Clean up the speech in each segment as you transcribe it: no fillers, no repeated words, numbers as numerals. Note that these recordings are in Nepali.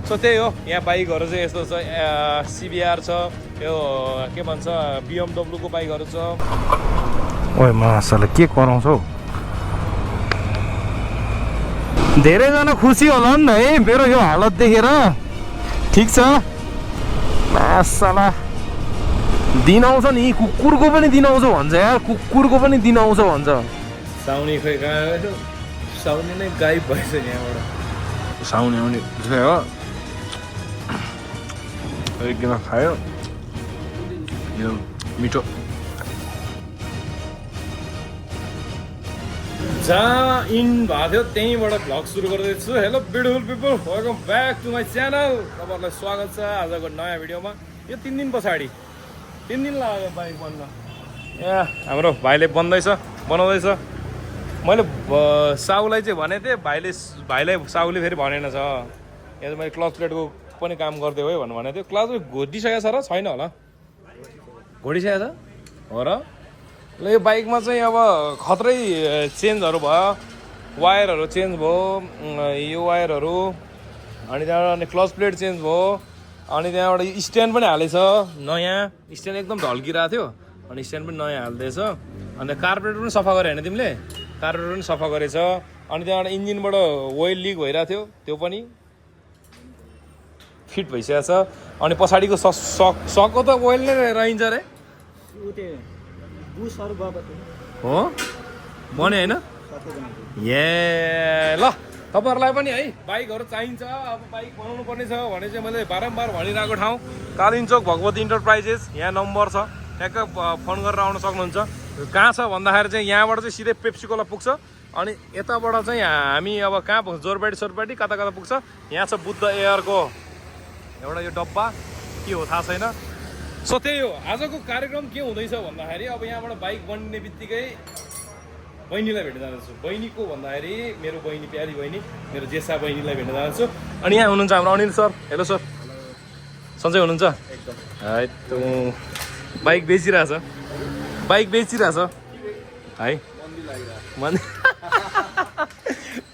सो त्यही हो यहाँ बाइकहरू चाहिँ यस्तो छ CBR छ यो के भन्छ BMW को बाइकहरू छ ओए मासाले के कराउँछौ धेरैजना खुसी होला नि है मेरो यो हालत देखेर ठिक छ मासाला दिन आउँछ नि कुकुरको पनि दिन आउँछ भन्छ यार कुकुरको पनि दिन आउँछ भन्छ साउनी खै कहाँ साउनी नै गायब भएछ यहाँबाट साउनी आउने हो एक गिलास खायो यो मिठो जहाँ इन भएको थियो त्यहीँबाट भ्लग सुरु गर्दैछु hello beautiful people welcome back to my channel तपाईँहरूलाई स्वागत छ आजको नयाँ भिडियोमा यो 3 दिन पछाडि 3 दिन लाग्यो बाइक बन्न हाम्रो भाइले बनाउँदैछ मैले साउलाई चाहिँ भनेको थिएँ भाइलाई साउले फेरि भनेन छ यहाँ चाहिँ मैले क्लच प्लेटको पनि काम गरिदियो है भनेको थियो क्लच घोटिसकेको छ र छैन होला घोटिसकेको छ हो र ल यो बाइकमा चाहिँ अब खत्रै चेन्जहरू भयो वायरहरू चेन्ज भयो यो वायरहरू अनि त्यहाँबाट अनि क्लच प्लेट चेन्ज भयो अनि त्यहाँबाट स्ट्यान्ड पनि हालेछ नयाँ स्ट्यान्ड एकदम ढल्किरहेको थियो अनि स्ट्यान्ड पनि नयाँ हाल्दैछ अन्त कार्पेटर पनि सफा गरे होइन तिमीले कार्पेटर पनि सफा गरेछ अनि त्यहाँबाट इन्जिनबाट ओइल लिक भइरहेको थियो त्यो पनि फिट भइसकेको छ अनि पछाडिको सकको त ओइल नै रहन्छ रे हो भने होइन ए ल तपाईँहरूलाई पनि है बाइकहरू चाहिन्छ अब बाइक बनाउनु पर्ने छ भने चाहिँ मैले बारम्बार भनिरहेको ठाउँ कालिम्पोङ भगवती इन्टरप्राइजेस यहाँ नम्बर छ ट्याक्क फोन गरेर आउन सक्नुहुन्छ कहाँ छ भन्दाखेरि चाहिँ यहाँबाट चाहिँ सिधै पेप्सीकोला पुग्छ अनि यताबाट चाहिँ हामी अब कहाँ पुग्छ जोरपाटी कता पुग्छ यहाँ छ बुद्ध एयरको एउटा यो डब्बा के हो थाहा छैन सो त्यही हो आजको कार्यक्रम के हुँदैछ भन्दाखेरि अब यहाँबाट बाइक बनिने बित्तिकै बहिनीलाई भेट्न जाँदैछु बहिनीको भन्दाखेरि मेरो बहिनी प्यारी बहिनी मेरो जेसा बहिनीलाई भेट्न जाँदैछु अनि यहाँ हुनुहुन्छ हाम्रो अनिल सर हेलो सर सन्चै हुनुहुन्छ एकदम है बाइक बेचिरहेछ है मन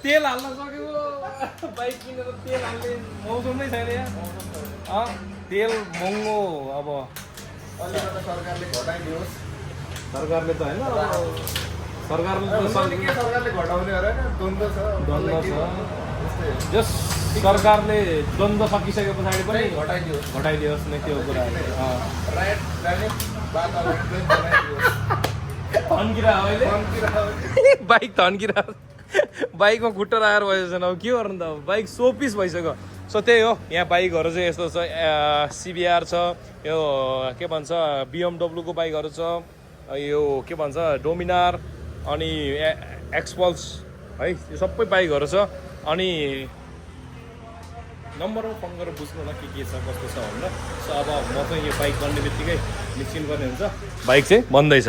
तेल हाल्न सक्यो बाइक किनेर तेल हाल्ने मौसम नै छैन यहाँ तेल महँगो अब सरकारले घटाइदियोस् सरकारले त होइन सरकारले घटाउने होइन द्वन्द्व छ जस सरकारले द्वन्द्व सकिसके पछाडि पनि घटाइदियोस् नै त्यो कुरा थन्किरा अहिले बाइक थन्किरा बाइकमा खुट्टा राखेर भइसकेछ अब के गर्नु त अब बाइक सोपिस भइसक्यो सो त्यही हो यहाँ बाइकहरू चाहिँ यस्तो छ CBR छ यो के भन्छ BMW को बाइकहरू छ यो के भन्छ डोमिनार अनि एक्सपल्स है यो सबै बाइकहरू छ अनि नम्बरमा फोन गरेर बुझ्नु होला के छ कस्तो छ भनेर सो अब म चाहिँ यो बाइक बन्ने बित्तिकै निश्चिन्त गर्ने हुन्छ बाइक चाहिँ बन्दैछ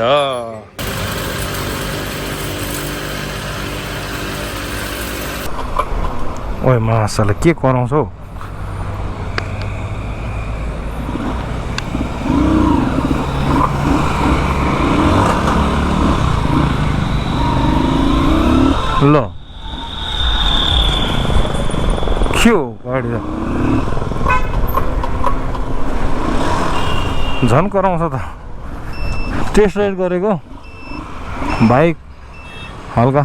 ओए मासाले के कराउँछौ ल के हो गाडी झन् कराउँछ त टेस्ट राइड गरेको बाइक हल्का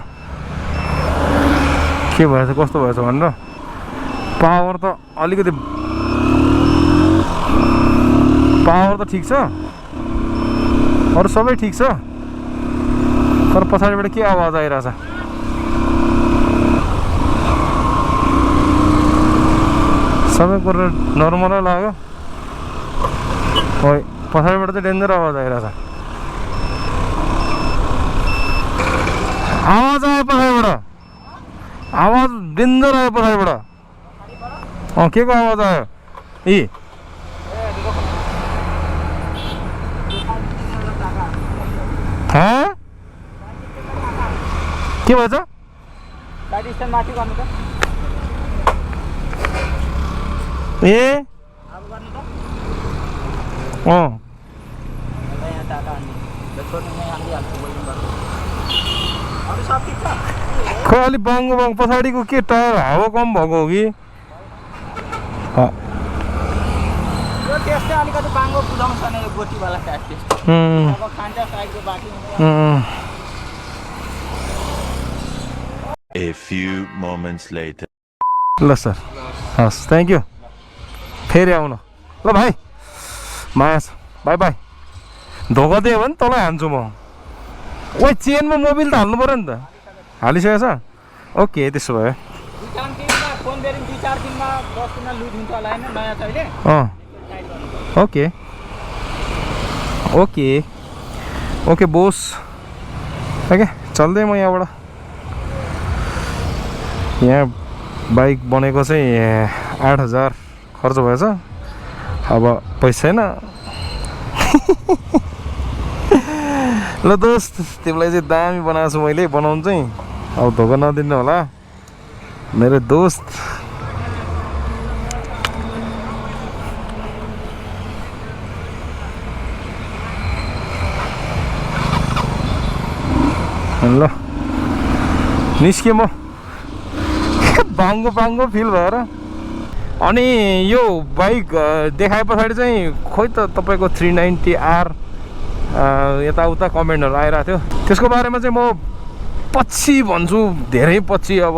के भएछ कस्तो भएछ भनेर पावर त अलिकति पावर त ठिक छ अरू सबै ठिक छ तर पछाडिबाट के आवाज आइरहेछ सबै कुरा नर्मलै लाग्यो खोइ पछाडिबाट चाहिँ डेन्जर आवाज आइरहेछ आवाज आयो पछाडिबाट आवाज डेन्जर आयो पछाडिबाट के को आवाज आयो के भएछ ए खै अलि बाङ्गो पछाडिको के टायर हावा कम भएको हो कि यो टेस्टै अलिकति बाङ्गो बुझाउँछ नि यो गोटीवाला टाइप टेस्ट अब खान्छ साइडको बाटी A few moments later. ल सर हस् थ्याङ्क यू फेरि आउनु ल भाइ माया छ बाई बाई धोका दियो भने तँलाई हान्छु म ओइ चेनमा मोबिल त हाल्नु पऱ्यो नि त हालिसकेको छ ओके त्यसो भयो फोन बेरिङ 2-4 दिनमा 10 दिनमा लुज हुन्छ होला हैन नयाँ छ अहिले okay okay okay Bose okay चल्दै म यहाँबाट यहाँ बाइक बनेको चाहिँ 8,000 खर्च भएछ अब पैसा छैन ल दोस्त तिमीलाई चाहिँ दामी बनाएको छु मैले बनाउनु चाहिँ अब धोका नदिनु होला मेरो दोस्त ल निस्केँ म बाङ्गो बाङ्गो फिल भएर अनि यो बाइक देखाए पछाडि चाहिँ खोइ त तपाईँको 390R यताउता कमेन्टहरू आइरहेको थियो त्यसको बारेमा चाहिँ म पछि भन्छु धेरै पछि अब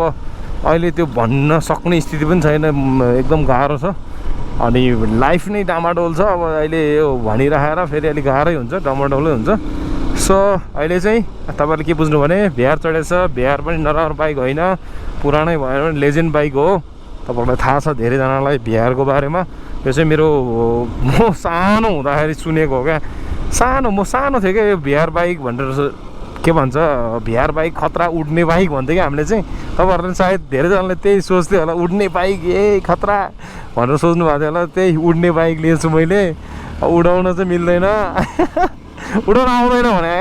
अहिले त्यो भन्न सक्ने स्थिति पनि छैन एकदम गाह्रो छ अनि लाइफ नै डामाडोल छ अब अहिले यो भनिराखेर फेरि अलिक गाह्रै हुन्छ डामाडोलै हुन्छ सो अहिले चाहिँ तपाईँले के बुझ्नु भने बिहार चढेछ बिहार पनि नराम्रो बाइक होइन पुरानै भएन भने लेजेन्ड बाइक हो तपाईँहरूलाई थाहा छ धेरैजनालाई बिहारको बारेमा यो चाहिँ मेरो म सानो हुँदाखेरि सुनेको हो क्या म सानो थिएँ क्या यो बिहार बाइक भनेर के भन्छ बिहार बाइक खतरा उड्ने बाइक भन्थ्यो क्या हामीले चाहिँ तपाईँहरूले सायद धेरैजनाले त्यही सोच्थ्यो होला उड्ने बाइक खतरा भनेर सोच्नु भएको थियो होला त्यही उड्ने बाइक लिएछु मैले उडाउन चाहिँ मिल्दैन उडाउन आउँदैन भने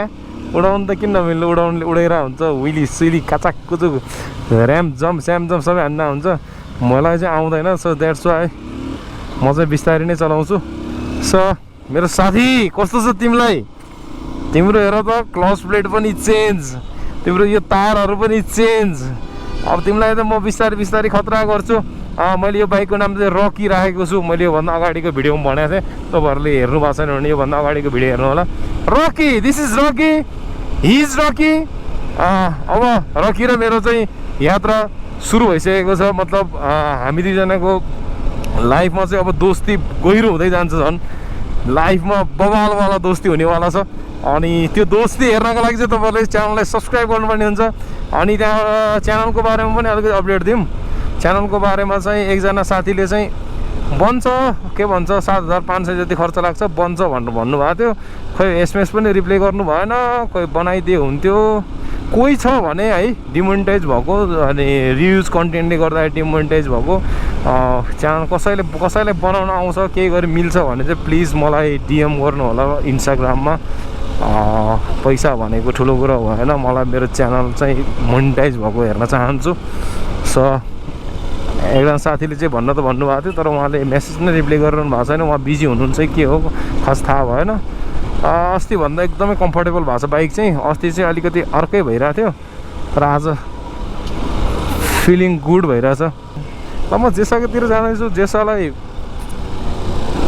उडाउनु त किन नमिल्नु उडाउनुले उडेर हुन्छ विली सिली काचाक कुचुक ऱ्याम जम्प स्याम जम्प सबै हान्न हुन्छ मलाई चाहिँ आउँदैन सो द्याट्स वाइ म चाहिँ बिस्तारै नै चलाउँछु सो मेरो साथी कस्तो छ तिमीलाई तिम्रो हेर त क्लच प्लेट पनि चेन्ज तिम्रो यो तारहरू पनि चेन्ज अब तिमीलाई त म बिस्तारै बिस्तारै खतरा गर्छु मैले यो बाइकको नाम चाहिँ रकी राखेको छु मैले योभन्दा अगाडिको भिडियोमा भनेको थिएँ तपाईँहरूले हेर्नु भएको छैन भने योभन्दा अगाडिको भिडियो हेर्नु होला rocky this is rocky his rocky अब रकी र मेरो चाहिँ यात्रा सुरु भइसकेको छ मतलब हामी दुईजनाको लाइफमा चाहिँ अब दोस्ती गहिरो हुँदै जान्छ झन् लाइफमा बवालवाला दोस्ती हुनेवाला छ अनि त्यो दोस्ती हेर्नको लागि चाहिँ तपाईँहरूले च्यानललाई सब्सक्राइब गर्नुपर्ने हुन्छ अनि त्यहाँ च्यानलको बारेमा पनि अलिकति अपडेट दिउँ च्यानलको बारेमा चाहिँ एकजना साथीले चाहिँ बन्छ के भन्छ 7,500 जति खर्च लाग्छ बन्छ भनेर भन्नुभएको थियो खोइ एसएमएस पनि रिप्लाई गर्नु भएन कोही बनाइदिए हुन्थ्यो कोही छ भने है डिमोनिटाइज भएको अनि रिभ्युज कन्टेन्टले गर्दाखेरि डिमोनिटाइज भएको च्यानल कसैलाई बनाउन आउँछ केही गरी मिल्छ भने चाहिँ प्लिज मलाई डिएम गर्नु होला इन्स्टाग्राममा पैसा भनेको ठुलो कुरा भएन मलाई मेरो च्यानल चाहिँ मोनिटाइज भएको हेर्न चाहन्छु सो एकजना साथीले चाहिँ भन्न त भन्नुभएको थियो तर उहाँले मेसेज नै रिप्लाई गरिरहनु भएको छैन उहाँ बिजी हुनुहुन्छ के हो खास थाहा भएन अस्ति भन्दा एकदमै कम्फर्टेबल भएको छ बाइक चाहिँ अस्ति चाहिँ अलिकति अर्कै भइरहेको थियो तर आज फिलिङ गुड भइरहेछ ल म जेसातिर जाँदैछु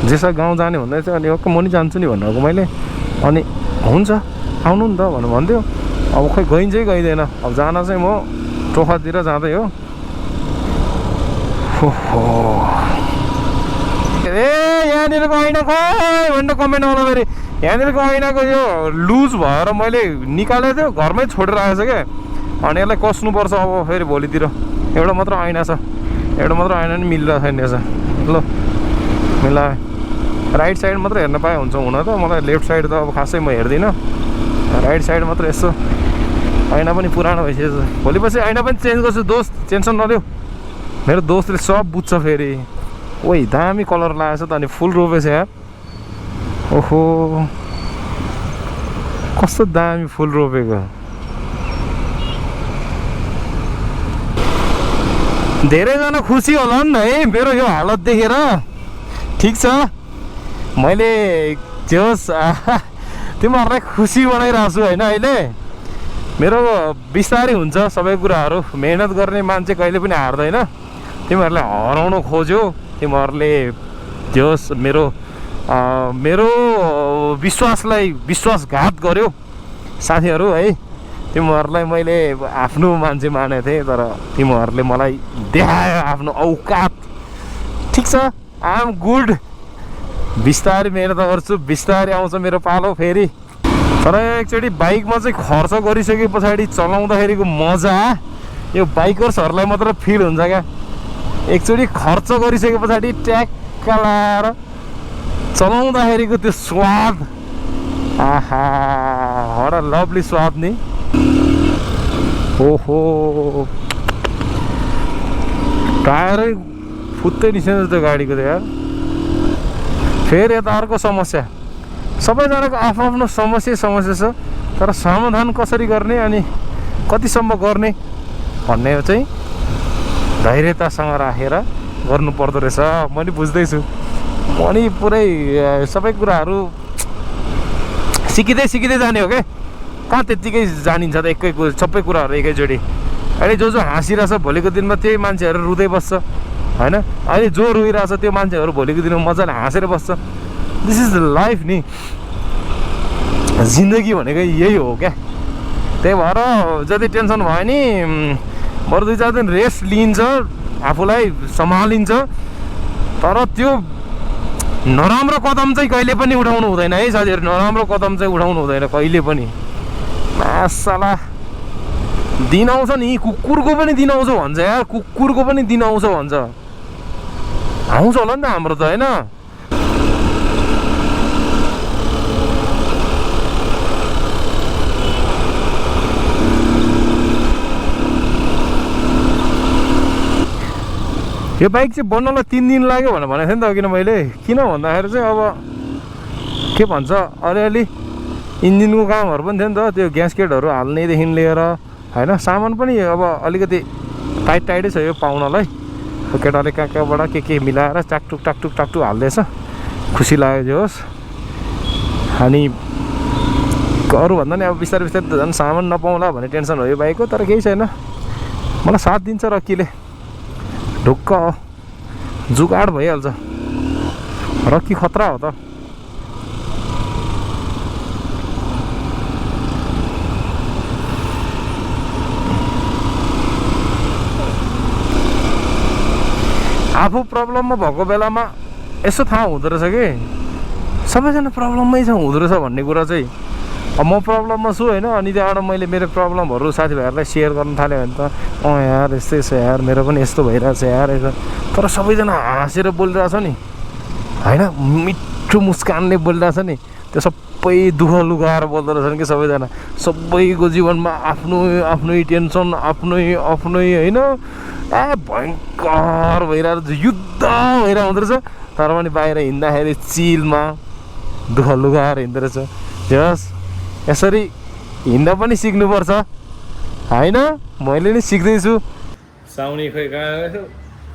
जेसा गाउँ जाने भन्दै थियो अनि ओके म नि जान्छु नि भन्नुभएको मैले अनि हुन्छ आउनु नि त भनेर भन्थ्यो अब खोइ गइन्छ कि गइँदैन अब जान चाहिँ म टोखातिर जाँदै हो ए यहाँनिरको ऐना खोइ भनेर कमेन्ट आउँदा फेरि यहाँनिरको ऐनाको यो लुज भएर मैले निकालेको थियो घरमै छोडेर आएछ क्या अनि यसलाई कस्नुपर्छ अब फेरि भोलितिर एउटा मात्र ऐना छ एउटा मात्र ऐना नि मिलिरहेको छैन रहेछ ल मिलाएँ राइट साइड मात्र हेर्न पाए हुन्छ हुन त मलाई लेफ्ट साइड त अब खासै म हेर्दिनँ राइट साइड मात्र यसो ऐना पनि पुरानो भइसकेको छ भोलिपछि ऐना पनि चेन्ज गर्छु दोस्त टेन्सन नलिऊ मेरो दोस्तले सब बुझ्छ फेरि ओइ दामी कलर लगाएछ त अनि फुल रोपेछ यार ओहो कस्तो दामी फुल रोपेको धेरैजना खुसी होला नि है मेरो यो हालत देखेर ठिक छ मैले जे होस् तिमीहरूलाई खुसी बनाइरहेको छु होइन अहिले मेरो बिस्तारै हुन्छ सबै कुराहरू मेहनत गर्ने मान्छे कहिले पनि हार्दैन तिमीहरूले हराउन खोज्यो तिमीहरूले जोस् मेरो विश्वासलाई विश्वासघात गर्यो साथीहरू है। तिमीहरूलाई मैले आफ्नो मान्छे मानेको थिएँ तर तिमीहरूले मलाई देखायो आफ्नो औकात। ठिक छ, आई एम गुड। बिस्तारै मेरो त गर्छु, बिस्तारै आउँछ मेरो पालो फेरि। तर एकचोटि बाइकमा चाहिँ खर्च गरिसके पछाडि चलाउँदाखेरिको मजा यो बाइकर्सहरूलाई मात्र फिल हुन्छ क्या। एकचोटि खर्च गरिसके पछाडि ट्याक्क लाएर चलाउँदाखेरिको त्यो स्वाद, आहा हर लभली स्वाद नि। ओहो टायरै फुत्तै निस्किन्छ त्यो गाडीको त यार। फेरि यता अर्को समस्या, सबैजनाको आफ्नो समस्या छ तर समाधान कसरी गर्ने अनि कतिसम्म गर्ने भन्ने चाहिँ धैर्यतासँग राखेर गर्नुपर्दो रहेछ। मैले बुझ्दैछु, म नि पुरै सबै कुराहरू सिकिँदै जाने हो क्या। कहाँ त्यत्तिकै जानिन्छ त सबै कुराहरू एकैचोटि। अहिले जो हाँसिरहेछ भोलिको दिनमा त्यही मान्छेहरू रुँदै बस्छ होइन। अहिले जो रोइरहेछ त्यो मान्छेहरू भोलिको दिनमा मजाले हाँसेर बस्छ। दिस इज द लाइफ नि, जिन्दगी भनेको यही हो क्या। त्यही भएर जति टेन्सन भयो नि बरु 2-4 दिन रेस्ट लिन्छ, आफूलाई सम्हालिन्छ। तर त्यो नराम्रो कदम चाहिँ कहिले पनि उठाउनु हुँदैन है साथीहरू। नराम्रो कदम चाहिँ उठाउनु हुँदैन कहिले पनि। मासाला दिन आउँछ नि, कुकुरको पनि दिन आउँछ भन्छ यार। कुकुरको पनि दिन आउँछ भन्छ। आउँछ होला नि त हाम्रो त होइन। यो बाइक चाहिँ बन्नलाई 3 दिन लाग्यो भनेको थिएँ नि त अघि मैले। किन भन्दाखेरि चाहिँ अब के भन्छ अलिअलि इन्जिनको कामहरू पनि थियो नि त, त्यो ग्यासकेटहरू हाल्नेदेखि लिएर होइन। सामान पनि अब अलिकति टाइटै छ यो पाउनलाई। केटाले कहाँबाट के मिलाएर टाकटुक हाल्दैछ, खुसी लाग्यो जे होस्। अनि अरू भन्दा नि अब बिस्तारै झन् सामान नपाउँला भन्ने टेन्सन हो यो बाइकको। तर केही छैन, मलाई साथ दिन्छ रक्कीले। ढुक्क हो, जुगाड भइहाल्छ। रक्की खतरा हो त। आफू प्रब्लममा भएको बेलामा यसो थाहा हुँदो रहेछ कि सबैजना प्रब्लममै छ हुँदो रहेछ भन्ने कुरा चाहिँ। अब म प्रब्लममा छु होइन, अनि त्यहाँबाट मैले मेरो प्रब्लमहरू साथीभाइहरूलाई सेयर गर्न थालेँ भने त यार यस्तै छ यार, मेरो पनि यस्तो भइरहेछ यार। तर सबैजना हाँसेर बोलिरहेछ नि होइन, मिठो मुस्कानले बोलिरहेछ नि। त्यो सबै दुःख लुगाएर बोल्दो रहेछन् कि सबैजना। सबैको जीवनमा आफ्नै टेन्सन, आफ्नै होइन। भयङ्कर भइरहेको युद्ध भइरहेको हुँदो रहेछ। तर पनि बाहिर हिँड्दाखेरि चिलमा दुःख लुगाएर हिँड्दो रहेछ। जस यसरी हिँड्न पनि सिक्नुपर्छ होइन। मैले नि सिक्दैछु। साउनी खोइ कहाँ,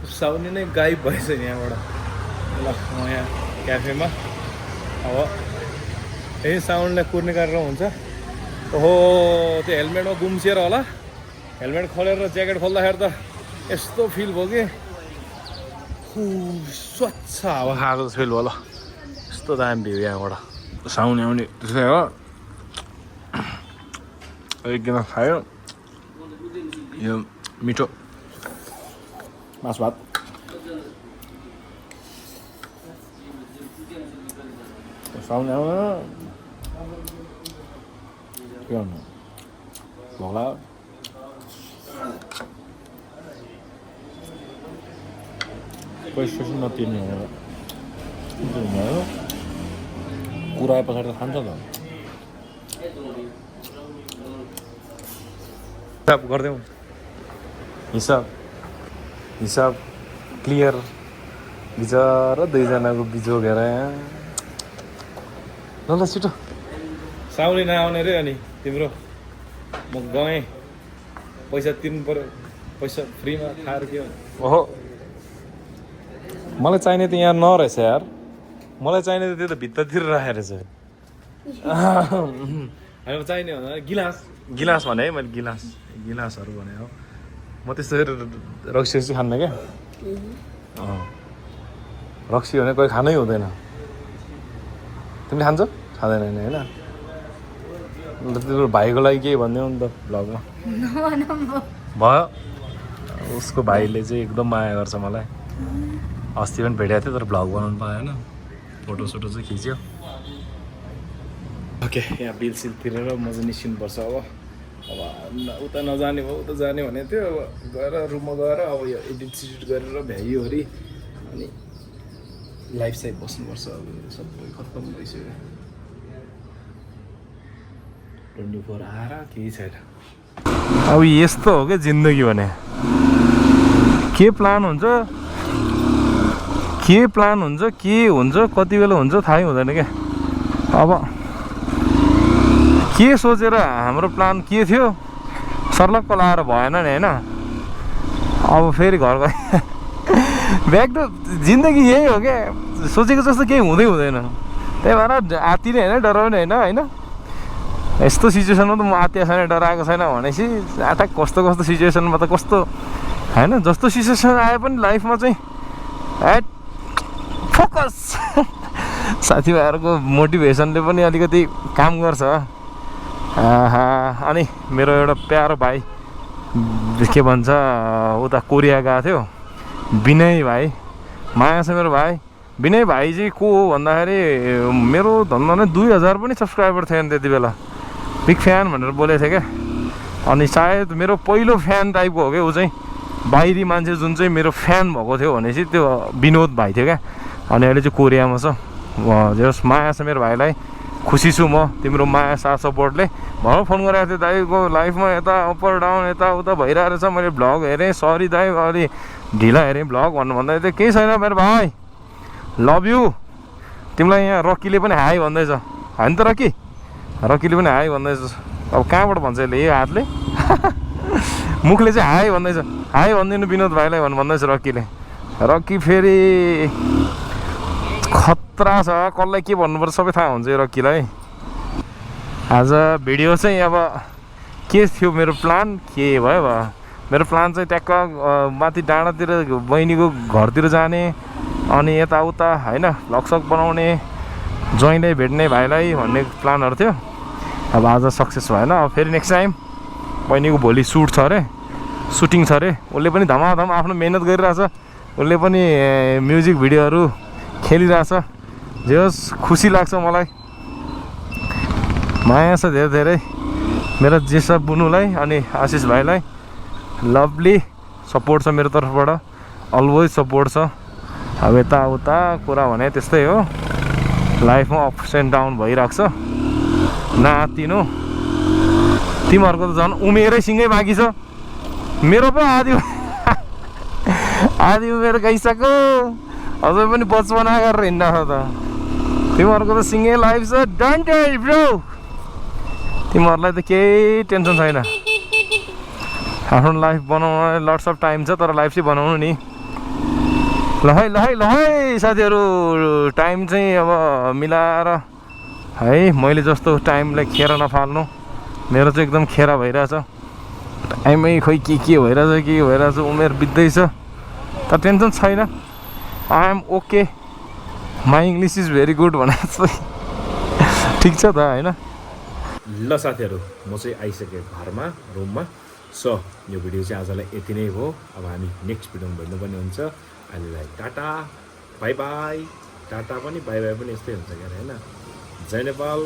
साउनी नै गायब भएछ यहाँबाट। ल म यहाँ क्याफेमा अब यही साउन्डलाई कुर्ने गरेर हुन्छ। ओहो त्यो हेलमेटमा गुम्सिएर होला। हेलमेट खोलेर ज्याकेट खोल्दाखेरि त यस्तो फिल भयो कि स्वच्छ हावा खाएको फिल भयो। ल यस्तो दामी भ्यू यहाँबाट साउनी आउने त्यसै हो। एक गिलास खायो यो मिठो मासु भात। साउनी आउनु के गर्नु भोला पैसा नतिर्ने कुरा आए पछाडि त खान्छ त। हिसाब गरिदेऊ, हिसाब क्लियर। बिचरा 2जनाको बिजोगेर ल छिटो। साउनी नआउने रे अनि तिम्रो। म गएँ, पैसा तिर्नु पऱ्यो। पैसा फ्रीमा खाएर के हो। ओहो मलाई चाहिने त यहाँ नरहेछ यार। मलाई चाहिने त त्यो त भित्तातिर राखेर रहेछ। होइन चाहिने भन्दा गिलास भने है मैले। गिलासहरू भने हो। म त्यस्तो रक्सी खान्न क्या। रक्सी भने कोही खानै हुँदैन तिमीले खान्छौ खाँदैन होइन अन्त तिम्रो भाइको लागि केही भनिदियो नि त भ्लगमा भयो उसको भाइले चाहिँ एकदम माया गर्छ मलाई अस्ति पनि भेटेको थियो तर भ्लग बनाउनु पाएन फोटोसोटो चाहिँ खिच्यो ओके यहाँ बिल सिल तिरेर म चाहिँ निस्किनुपर्छ अब उता नजाने भयो उता जाने भनेको थियो अब गएर रुममा गएर अब यो एडिट सिडिट गरेर भ्याइयोरी अनि लाइफ साइड बस्नुपर्छ अब सबै खत्तम भइसक्यो 24 आएर केही छैन अब यस्तो हो क्या जिन्दगी भने के प्लान हुन्छ के हुन्छ कति बेला हुन्छ थाहै हुँदैन क्या अब के सोचेर हाम्रो प्लान के थियो सर्लक्क लाएर भएन नि होइन अब फेरि घर गए ब्याक त जिन्दगी यही हो क्या सोचेको जस्तो केही हुँदैन त्यही भएर आत्तिने होइन डराउने होइन यस्तो सिचुएसनमा त म आत्तिएको छैन डराएको छैन भनेपछि अट्याक कस्तो सिचुएसनमा त कस्तो होइन जस्तो सिचुएसन आए पनि लाइफमा चाहिँ फोकस साथीभाइहरूको मोटिभेसनले पनि अलिकति काम गर्छ अनि मेरो एउटा प्यारो भाइ के भन्छ उता कोरिया गएको थियो विनय भाइ माया छ मेरो भाइ विनय भाइ चाहिँ को हो भन्दाखेरि मेरो धन्दा नै 2000 पनि सब्सक्राइबर थियो नि त्यति बेला बिग फ्यान भनेर बोलेको थियो क्या अनि सायद मेरो पहिलो फ्यान टाइपको हो क्या ऊ चाहिँ बाहिरी मान्छे जुन चाहिँ मेरो फ्यान भएको थियो भनेपछि त्यो विनोद भाइ थियो क्या अनि अहिले चाहिँ कोरियामा छ जस माया छ मेरो भाइलाई खुसी छु म तिम्रो माया साथ सपोर्टले भर्खर फोन गरेको थियो दाइको लाइफमा यता अप्पर डाउन यताउता भइरहेको रहेछ मैले भ्लग हेरेँ सरी दाइ अलि ढिला हेरेँ भ्लग भन्दै थियो केही छैन मेरो भाइ लभ यु तिमीलाई यहाँ रक्कीले पनि हाई भन्दैछ होइन त रक्कीले पनि हाई भन्दैछ अब कहाँबाट भन्छ यसले यो हातले मुखले चाहिँ हाई भन्दैछ हाई भनिदिनु विनोद भाइलाई भन्दैछ रक्कीले रक्की फेरि खतरा छ कसलाई के भन्नुपर्छ सबै थाहा हुन्छ यो रक्कीलाई आज भिडियो चाहिँ अब के थियो मेरो प्लान के भयो मेरो प्लान चाहिँ ट्याक्क माथि डाँडातिर बहिनीको घरतिर जाने अनि यताउता होइन भ्लग बनाउने ज्वाइँलाई भेट्ने भाइलाई भन्ने प्लानहरू थियो अब आज सक्सेस भएन अब फेरि नेक्स्ट टाइम बहिनीको भोलि सुट छ अरे सुटिङ छ अरे उसले पनि धमाधम आफ्नो मेहनत गरिरहेछ उसले पनि म्युजिक भिडियोहरू खेलिरहेछ जे होस् खुसी लाग्छ मलाई माया छ धेरै धेरै मेरो जेसा बुनुलाई अनि आशिष भाइलाई लभली सपोर्ट छ मेरो तर्फबाट अलवेज सपोर्ट छ अब यताउता कुरा भने त्यस्तै हो लाइफमा अप्स एन्ड डाउन भइरहेको छ नातिनु तिमीहरूको त झन् उमेरै सिँगै बाँकी छ मेरो पो आधी उमेर गइसक्यो अझै पनि बचपना गरेर हिँड्दा छ त तिमीहरूको त सिँगै लाइफ छ डोन्ट वरी ब्रो तिमीहरूलाई त केही टेन्सन छैन आफ्नो लाइफ बनाउन लट्स अफ टाइम छ तर लाइफ चाहिँ बनाउनु नि ल है साथीहरू टाइम चाहिँ अब मिलाएर है मैले जस्तो टाइमलाई खेर नफाल्नु मेरो चाहिँ एकदम खेरा भइरहेछ टाइमै खोइ के भइरहेछ उमेर बित्दैछ तर टेन्सन छैन I am okay my English is very good भनेको ठिक छ त होइन ल साथीहरू म चाहिँ आइसकेँ घरमा रुममा सो यो भिडियो चाहिँ आजलाई यति नै हो अब हामी नेक्स्ट भिडियोमा भेट्नुपर्ने हुन्छ अहिलेलाई टाटा बाई बाई टाटा पनि बाई बाई पनि यस्तै हुन्छ क्या होइन जय नेपाल